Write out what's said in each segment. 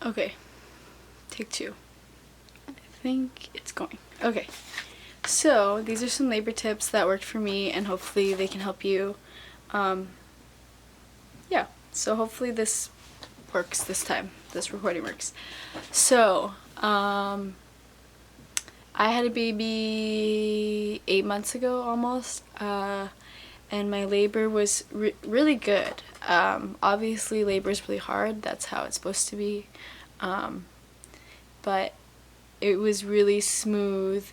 Okay, take two. I think it's going. Okay, so these are some labor tips that worked for me, and hopefully they can help you. Yeah, so hopefully this works this time. This recording works. So, I had a baby 8 months ago almost, and my labor was really good. Obviously, labor is really hard. That's how it's supposed to be. But it was really smooth.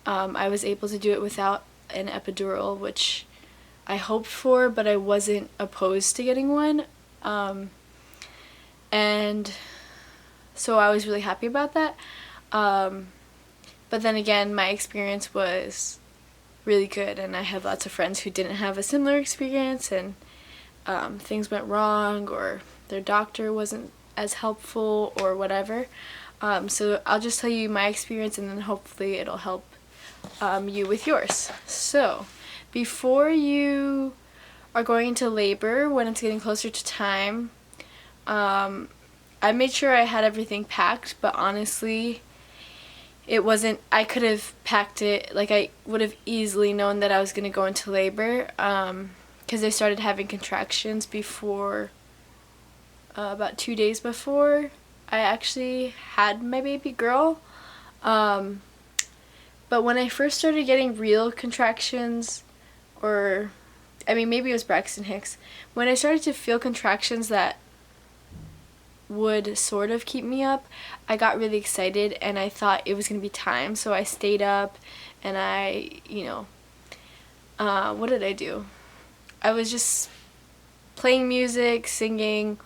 I was able to do it without an epidural, which I hoped for, but I wasn't opposed to getting one. And so I was really happy about that. But then again, my experience was really good, and I have lots of friends who didn't have a similar experience, and things went wrong, or their doctor wasn't as helpful, or whatever. So I'll just tell you my experience, and then hopefully it'll help you with yours. So before you are going into labor, when it's getting closer to time, I made sure I had everything packed, but honestly, it wasn't, I could have packed it, like I would have easily known that I was going to go into labor, because I started having contractions before, about 2 days before I actually had my baby girl. But when I first started getting real contractions, or, I mean, maybe it was Braxton Hicks, when I started to feel contractions that would sort of keep me up, I got really excited, and I thought it was going to be time, so I stayed up, and what did I do? I was just playing music, singing.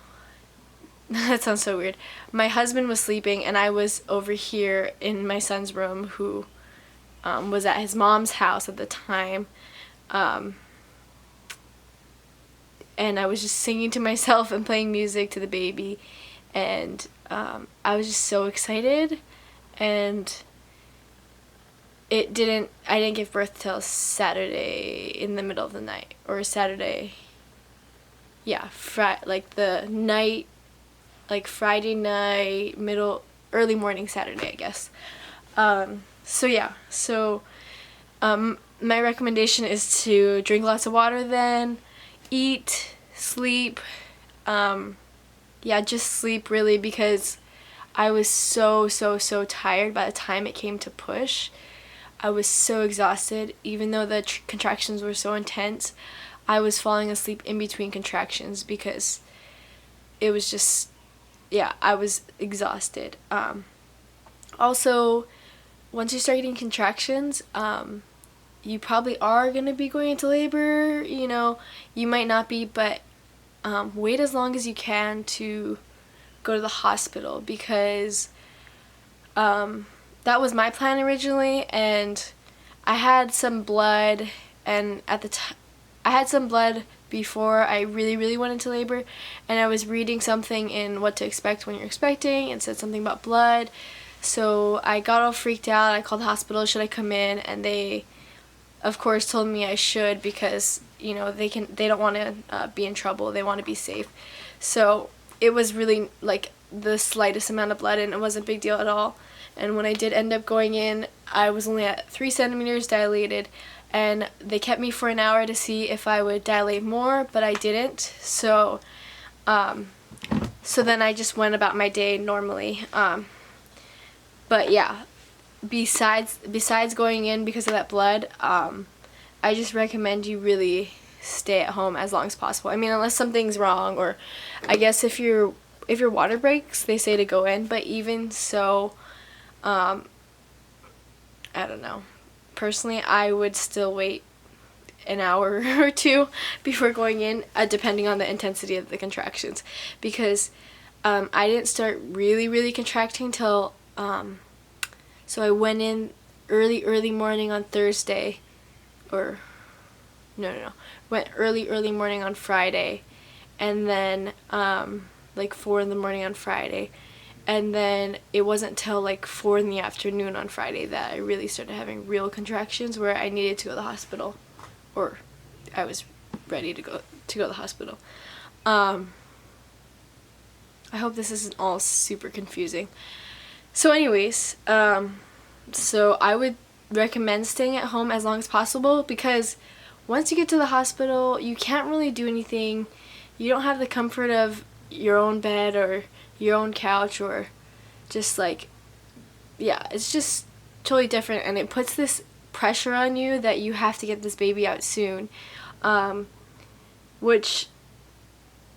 That sounds so weird. My husband was sleeping, and I was over here in my son's room, who was at his mom's house at the time, and I was just singing to myself and playing music to the baby, and I was just so excited, and I didn't give birth till Saturday in the middle of the night, or Saturday, yeah, Friday night, early morning Saturday, I guess. My recommendation is to drink lots of water then, eat, sleep, just sleep really, because I was so tired by the time it came to push. I was so exhausted. Even though the contractions were so intense, I was falling asleep in between contractions because it was just, I was exhausted. Also, once you start getting contractions, you probably are going to be going into labor. You might not be, but wait as long as you can to go to the hospital, because that was my plan originally, and I had some blood, and at the time I had some blood before I really went into labor, and I was reading something in What to Expect When You're Expecting, and said something about blood, so I got all freaked out. I called the hospital, should I come in, and they of course told me I should, because they don't want to be in trouble, they want to be safe. So it was really like the slightest amount of blood, and it wasn't a big deal at all. And when I did end up going in, I was only at 3 centimeters dilated, and they kept me for an hour to see if I would dilate more, but I didn't. So then I just went about my day normally. But yeah, besides going in because of that blood, I just recommend you really stay at home as long as possible. I mean, unless something's wrong, or I guess if your water breaks, they say to go in, but even so, I don't know. Personally, I would still wait an hour or two before going in, depending on the intensity of the contractions, because I didn't start really contracting till so I went in early morning on Thursday, or went early morning on Friday, and then 4 in the morning on Friday, and then it wasn't till 4 in the afternoon on Friday that I really started having real contractions where I needed to go to the hospital, or I was ready to go to the hospital. I hope this isn't all super confusing. So anyways, so I would recommend staying at home as long as possible, because once you get to the hospital, you can't really do anything. You don't have the comfort of your own bed or your own couch, or just like, yeah, it's just totally different, and it puts this pressure on you that you have to get this baby out soon, which,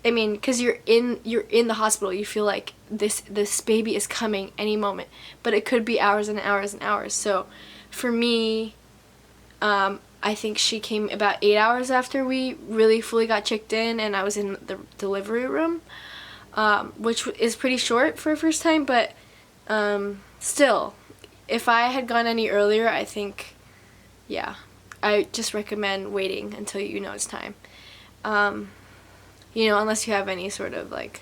I mean, because you're in the hospital, you feel like this baby is coming any moment, but it could be hours and hours and hours. So for me, I think she came about 8 hours after we really fully got checked in, and I was in the delivery room, which is pretty short for a first time, but still, if I had gone any earlier, I think, yeah, I just recommend waiting until you know it's time. You know, unless you have any sort of like,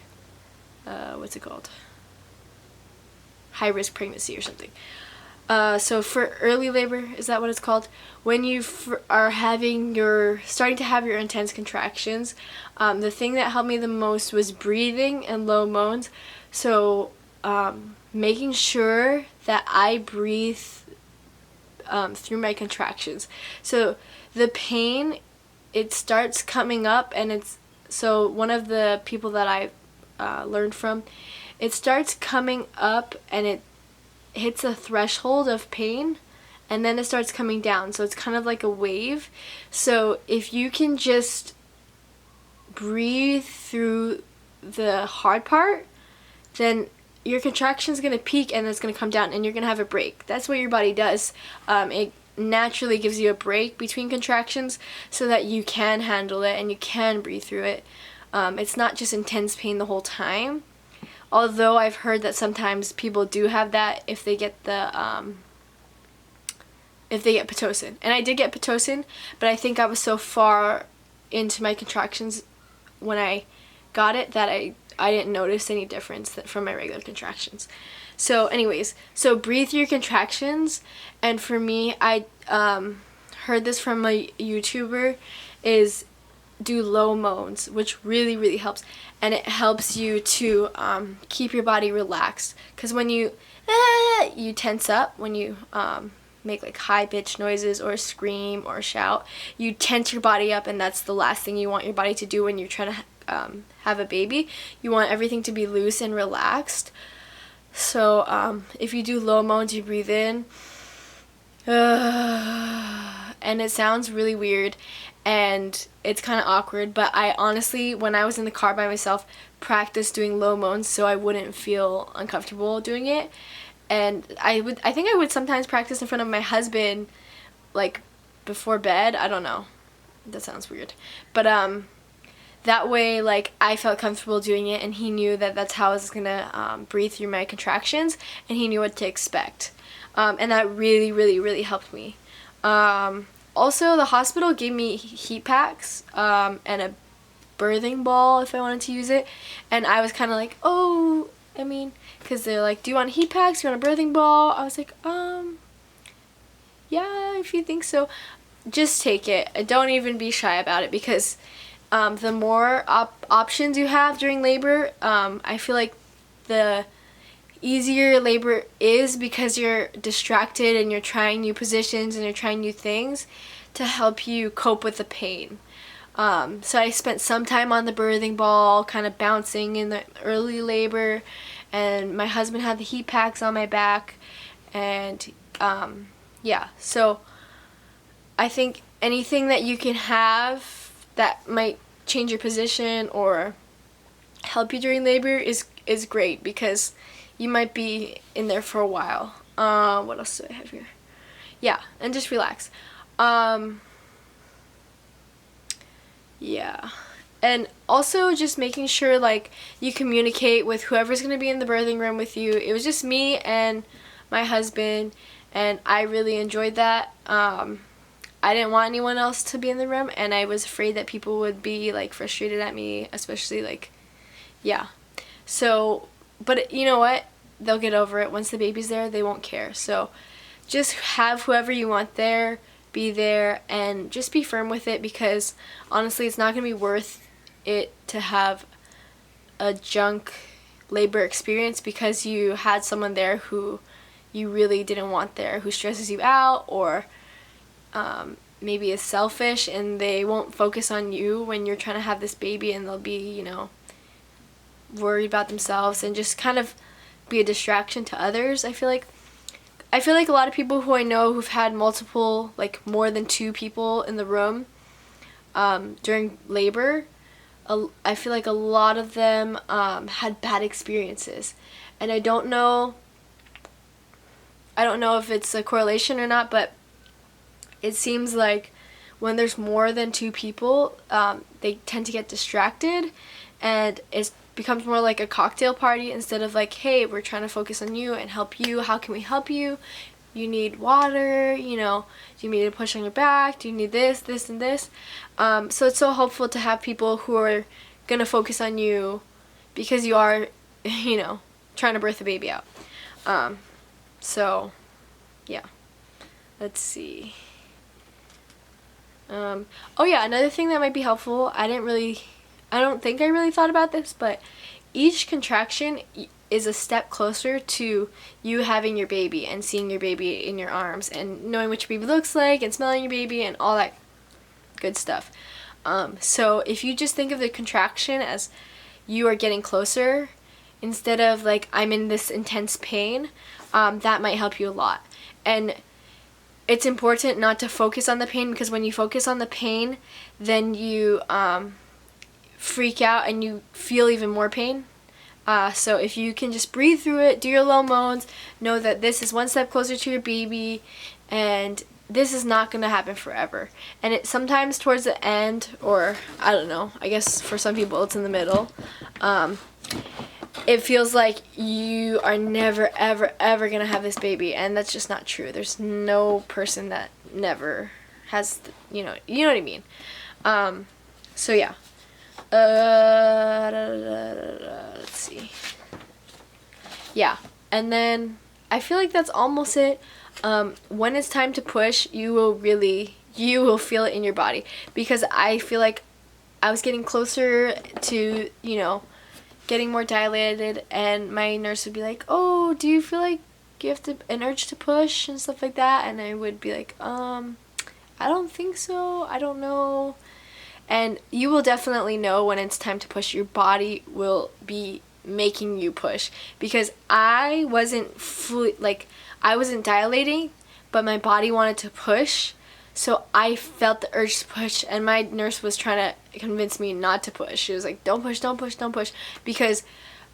what's it called? High risk pregnancy or something. So for early labor, is that what it's called? When you are starting to have your intense contractions, the thing that helped me the most was breathing and low moans. So making sure that I breathe through my contractions. So the pain, it starts coming up, and so one of the people that I learned from, it starts coming up and it hits a threshold of pain, and then it starts coming down. So it's kind of like a wave. So if you can just breathe through the hard part, then your contraction is going to peak and it's going to come down, and you're going to have a break. That's what your body does. It naturally gives you a break between contractions so that you can handle it and you can breathe through it. It's not just intense pain the whole time. Although I've heard that sometimes people do have that if they get Pitocin. And I did get Pitocin, but I think I was so far into my contractions when I got it that I didn't notice any difference from my regular contractions. So anyways, so breathe through your contractions. And for me, I heard this from a YouTuber, is do low moans, which really, really helps. And it helps you to keep your body relaxed. Because when you tense up, when you make like high-pitched noises or scream or shout, you tense your body up, and that's the last thing you want your body to do when you're trying to have a baby. You want everything to be loose and relaxed. So if you do low moans, you breathe in, and it sounds really weird and it's kind of awkward, but I honestly, when I was in the car by myself, practiced doing low moans so I wouldn't feel uncomfortable doing it. And I think I would sometimes practice in front of my husband, like before bed. I don't know, that sounds weird, but that way, like, I felt comfortable doing it, and he knew that that's how I was gonna breathe through my contractions, and he knew what to expect. And that really, really, really helped me. Also, the hospital gave me heat packs and a birthing ball if I wanted to use it. And I was kind of like, oh, I mean, because they're like, do you want heat packs? Do you want a birthing ball? I was like, yeah, if you think so. Just take it. Don't even be shy about it, because the more options you have during labor, I feel like the easier labor is, because you're distracted and you're trying new positions and you're trying new things to help you cope with the pain. So I spent some time on the birthing ball, kind of bouncing in the early labor, and my husband had the heat packs on my back, and yeah, so I think anything that you can have that might change your position or help you during labor is great, because you might be in there for a while. What else do I have here? Yeah, and just relax. Yeah. And also just making sure, like, you communicate with whoever's going to be in the birthing room with you. It was just me and my husband, and I really enjoyed that. I didn't want anyone else to be in the room, and I was afraid that people would be, like, frustrated at me, especially, like, yeah. So, but you know what? They'll get over it. Once the baby's there, they won't care. So just have whoever you want there, be there, and just be firm with it, because honestly, it's not going to be worth it to have a junk labor experience because you had someone there who you really didn't want there, who stresses you out, or maybe is selfish and they won't focus on you when you're trying to have this baby, and they'll be, worried about themselves and just kind of be a distraction to others. I feel like a lot of people who I know who've had multiple, like more than 2 people in the room during labor, I feel like a lot of them had bad experiences. And I don't know if it's a correlation or not, but it seems like when there's more than 2 people, they tend to get distracted, and it becomes more like a cocktail party instead of like, hey, we're trying to focus on you and help you. How can we help you? You need water, do you need to push on your back? Do you need this, this, and this? So it's so helpful to have people who are going to focus on you because you are, trying to birth a baby out. So, yeah. Let's see. Oh yeah, another thing that might be helpful, I don't think I really thought about this, but each contraction is a step closer to you having your baby and seeing your baby in your arms and knowing what your baby looks like and smelling your baby and all that good stuff. So if you just think of the contraction as you are getting closer instead of like I'm in this intense pain, that might help you a lot. And it's important not to focus on the pain, because when you focus on the pain, then you freak out and you feel even more pain. So if you can just breathe through it, do your low moans, know that this is one step closer to your baby, and this is not going to happen forever. And it sometimes towards the end, or I don't know, I guess for some people it's in the middle, it feels like you are never, ever, ever going to have this baby, and that's just not true. There's no person that never has, you know what I mean. So yeah. Let's see. Yeah, and then I feel like that's almost it. When it's time to push, you will feel it in your body, because I feel like I was getting closer to, getting more dilated, and my nurse would be like, oh, do you feel like you have an urge to push and stuff like that? And I would be like, I don't think so, I don't know. And you will definitely know when it's time to push. Your body will be making you push, because I wasn't I wasn't dilating, but my body wanted to push, so I felt the urge to push, and my nurse was trying to convince me not to push. She was like, don't push, don't push, don't push, because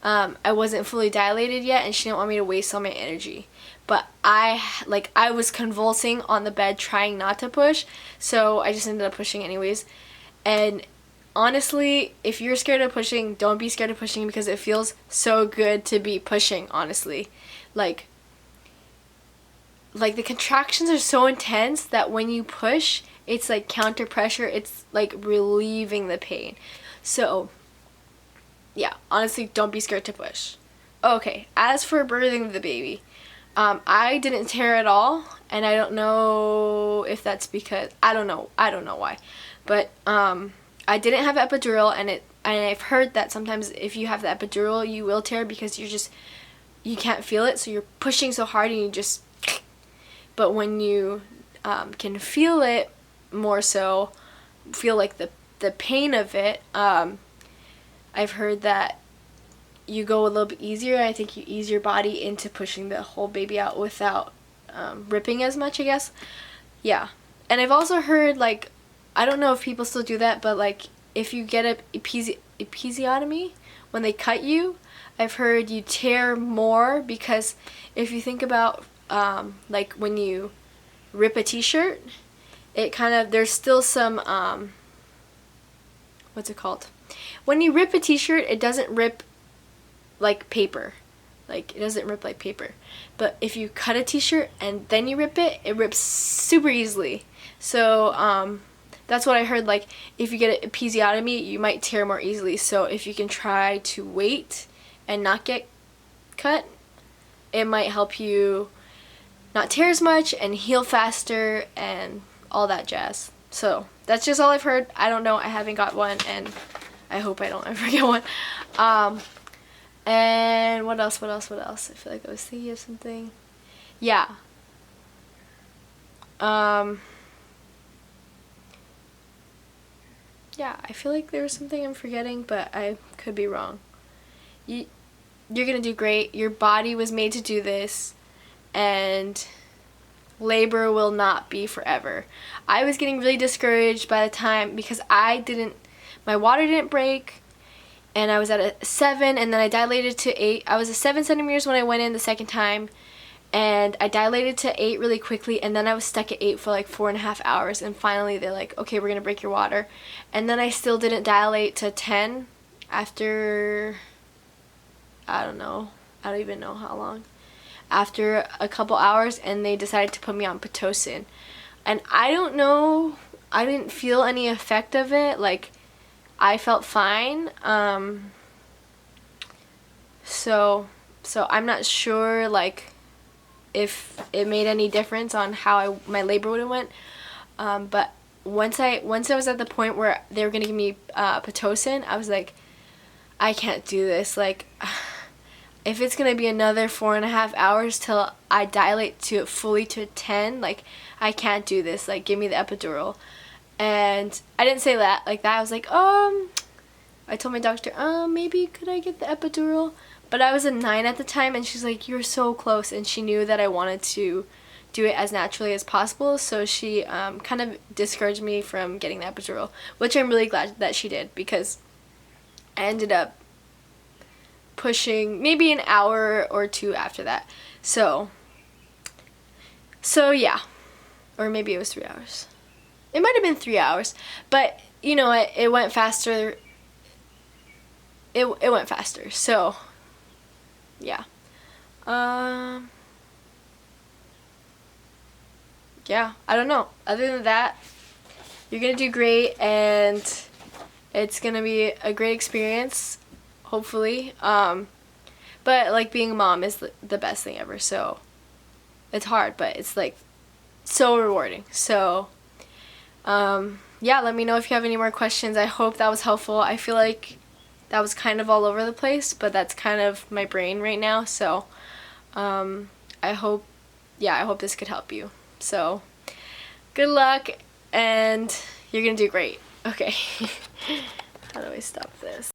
I wasn't fully dilated yet, and she didn't want me to waste all my energy. But I was convulsing on the bed trying not to push, so I just ended up pushing anyways. And honestly, if you're scared of pushing, don't be scared of pushing, because it feels so good to be pushing, honestly. Like the contractions are so intense that when you push, it's like counter pressure. It's like relieving the pain. So yeah, honestly, don't be scared to push. Okay, as for birthing the baby, I didn't tear at all, and I don't know if that's because I don't know why, but I didn't have epidural, and I've heard that sometimes if you have the epidural, you will tear because you can't feel it, so you're pushing so hard and you just. But when you can feel it more so, feel like the pain of it, I've heard that you go a little bit easier. I think you ease your body into pushing the whole baby out without ripping as much, I guess. Yeah. And I've also heard, I don't know if people still do that, but if you get a episiotomy, when they cut you, I've heard you tear more, because if you think about when you rip a t-shirt, it kind of, there's still some, what's it called? When you rip a t-shirt, it doesn't rip like paper. It doesn't rip like paper. But if you cut a t-shirt and then you rip it, it rips super easily. So, that's what I heard, if you get an episiotomy, you might tear more easily. So if you can try to wait and not get cut, it might help you not tear as much and heal faster and all that jazz. So that's just all I've heard. I don't know. I haven't got one, and I hope I don't ever get one. And what else? I feel like I was thinking of something. Yeah. Yeah, I feel like there was something I'm forgetting, but I could be wrong. You're gonna do great. Your body was made to do this, and labor will not be forever. I was getting really discouraged by the time, because my water didn't break, and I was at a 7, and then I dilated to 8. I was at 7 centimeters when I went in the second time, and I dilated to 8 really quickly, and then I was stuck at 8 for like 4.5 hours, and finally they're like, okay, we're gonna break your water. And then I still didn't dilate to 10 after, I don't even know how long, after a couple hours, and they decided to put me on Pitocin. And I don't know, I didn't feel any effect of it. Like, I felt fine. So I'm not sure, like, if it made any difference on how my labor would have went. But once I was at the point where they were gonna give me Pitocin, I was like, I can't do this. Like, if it's gonna be another 4.5 hours till I dilate to fully to 10, like, I can't do this. Like, give me the epidural. And I didn't say that like that. I was like, I told my doctor, maybe could I get the epidural? But I was a 9 at the time, and she's like, you're so close. And she knew that I wanted to do it as naturally as possible, so she kind of discouraged me from getting the epidural, which I'm really glad that she did, because I ended up pushing maybe an hour or 2 after that. So yeah. Or maybe it was 3 hours. It might have been 3 hours, but you know, it went faster. It went faster. So yeah. Yeah, I don't know. Other than that, you're gonna do great, and it's gonna be a great experience, hopefully. But like, being a mom is the best thing ever. So it's hard, but it's like so rewarding. So yeah, let me know if you have any more questions. I hope that was helpful. I feel like that was kind of all over the place, but that's kind of my brain right now. So I hope this could help you. So good luck, and you're gonna do great. Okay. How do I stop this?